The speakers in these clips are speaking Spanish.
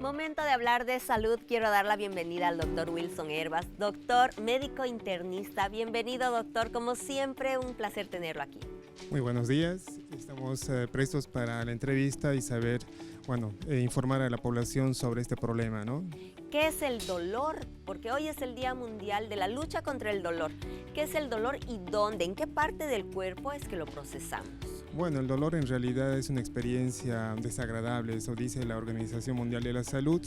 Momento de hablar de salud. Quiero dar la bienvenida al doctor Wilson Hervas, doctor médico internista. Bienvenido, doctor. Como siempre, un placer tenerlo aquí. Muy buenos días. Estamos prestos para la entrevista y saber, informar a la población sobre este problema, ¿no? ¿Qué es el dolor? Porque hoy es el Día Mundial de la Lucha contra el Dolor. ¿Qué es el dolor y dónde? ¿En qué parte del cuerpo es que lo procesamos? Bueno, el dolor en realidad es una experiencia desagradable, eso dice la Organización Mundial de la Salud,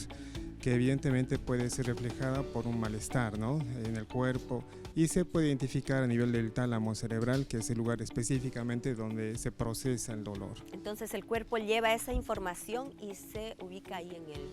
que evidentemente puede ser reflejada por un malestar, ¿no?, en el cuerpo, y se puede identificar a nivel del tálamo cerebral, que es el lugar específicamente donde se procesa el dolor. Entonces el cuerpo lleva esa información y se ubica ahí en él.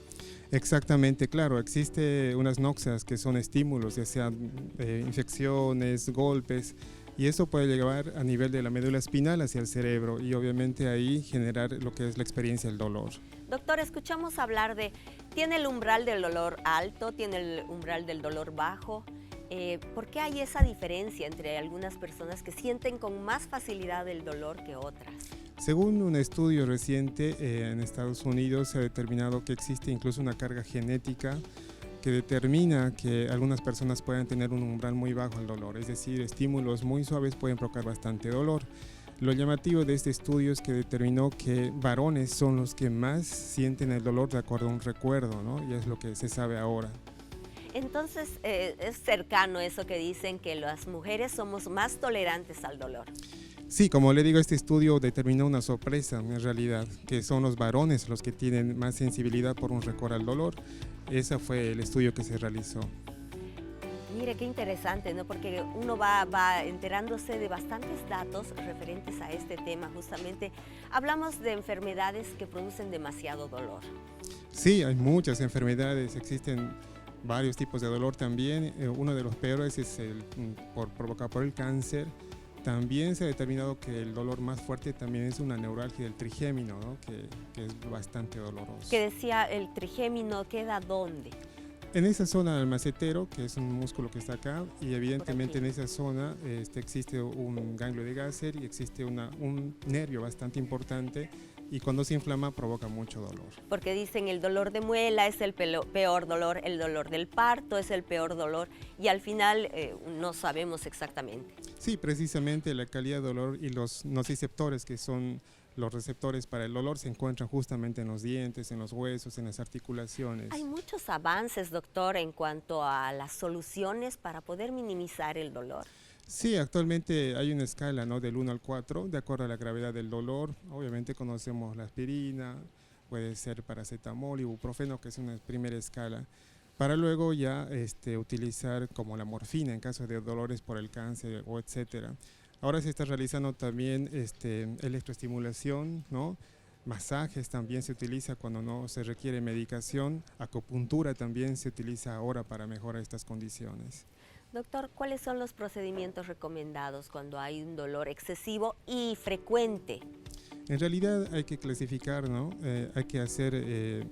Exactamente, claro, existen unas noxias que son estímulos, ya sean infecciones, golpes, y eso puede llevar a nivel de la médula espinal hacia el cerebro y obviamente ahí generar lo que es la experiencia del dolor. Doctor, escuchamos hablar de, ¿tiene el umbral del dolor alto, tiene el umbral del dolor bajo? ¿Por qué hay esa diferencia entre algunas personas que sienten con más facilidad el dolor que otras? Según un estudio reciente en Estados Unidos se ha determinado que existe incluso una carga genética que determina que algunas personas puedan tener un umbral muy bajo al dolor, es decir, estímulos muy suaves pueden provocar bastante dolor. Lo llamativo de este estudio es que determinó que varones son los que más sienten el dolor de acuerdo a un recuerdo, ¿no? Y es lo que se sabe ahora. Entonces, es cercano eso que dicen que las mujeres somos más tolerantes al dolor. Sí, como le digo, este estudio determinó una sorpresa en realidad, que son los varones los que tienen más sensibilidad por un recuerdo al dolor. Ese fue el estudio que se realizó. Mire, qué interesante, ¿no? Porque uno va enterándose de bastantes datos referentes a este tema. Justamente hablamos de enfermedades que producen demasiado dolor. Sí, hay muchas enfermedades, existen varios tipos de dolor también. Uno de los peores es provocado por el cáncer. También se ha determinado que el dolor más fuerte también es una neuralgia del trigémino, ¿no?, que es bastante doloroso. Que decía, el trigémino queda ¿dónde? En esa zona del macetero, que es un músculo que está acá, y evidentemente en esa zona existe un ganglio de Gasser y existe un nervio bastante importante, y cuando se inflama provoca mucho dolor. Porque dicen el dolor de muela es el peor dolor, el dolor del parto es el peor dolor, y al final no sabemos exactamente. Sí, precisamente la calidad de dolor y los nociceptores, que son los receptores para el dolor, se encuentran justamente en los dientes, en los huesos, en las articulaciones. Hay muchos avances, doctor, en cuanto a las soluciones para poder minimizar el dolor. Sí, actualmente hay una escala, ¿no?, del 1 al 4, de acuerdo a la gravedad del dolor. Obviamente conocemos la aspirina, puede ser paracetamol, ibuprofeno, que es una primera escala, para luego ya utilizar como la morfina en caso de dolores por el cáncer o etcétera. Ahora se está realizando también electroestimulación, ¿no? Masajes también se utiliza cuando no se requiere medicación, acupuntura también se utiliza ahora para mejorar estas condiciones. Doctor, ¿cuáles son los procedimientos recomendados cuando hay un dolor excesivo y frecuente? En realidad hay que clasificar, ¿no? Hay que hacer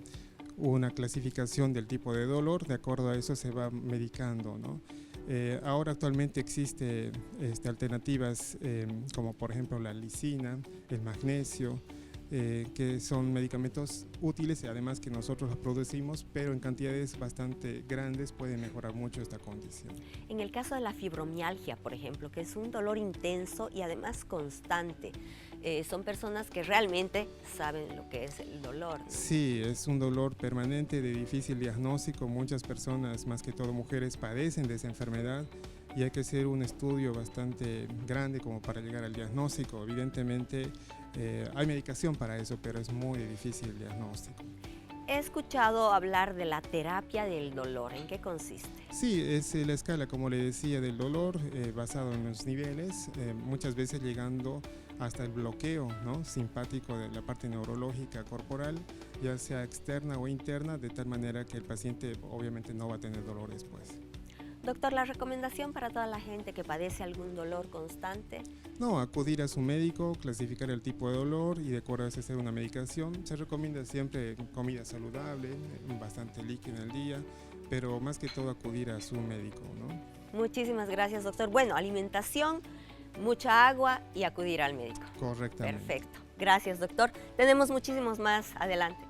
una clasificación del tipo de dolor, de acuerdo a eso se va medicando, ¿no? Ahora actualmente existen alternativas como por ejemplo la lisina, el magnesio, que son medicamentos útiles y además que nosotros los producimos, pero en cantidades bastante grandes pueden mejorar mucho esta condición. En el caso de la fibromialgia, por ejemplo, que es un dolor intenso y además constante, son personas que realmente saben lo que es el dolor, ¿no? Sí, es un dolor permanente de difícil diagnóstico. Muchas personas, más que todo mujeres, padecen de esa enfermedad y hay que hacer un estudio bastante grande como para llegar al diagnóstico. Evidentemente hay medicación para eso, pero es muy difícil el diagnóstico. He escuchado hablar de la terapia del dolor. ¿En qué consiste? Sí, es la escala, como le decía, del dolor basado en los niveles, muchas veces llegando hasta el bloqueo, ¿no?, simpático de la parte neurológica corporal, ya sea externa o interna, de tal manera que el paciente obviamente no va a tener dolor después. Doctor, la recomendación para toda la gente que padece algún dolor constante. No, acudir a su médico, clasificar el tipo de dolor y de acuerdo a eso hacer una medicación. Se recomienda siempre comida saludable, bastante líquido en el día, pero más que todo acudir a su médico, ¿no? Muchísimas gracias, doctor. Bueno, alimentación, mucha agua y acudir al médico. Correctamente. Perfecto. Gracias, doctor. Tenemos muchísimos más adelante.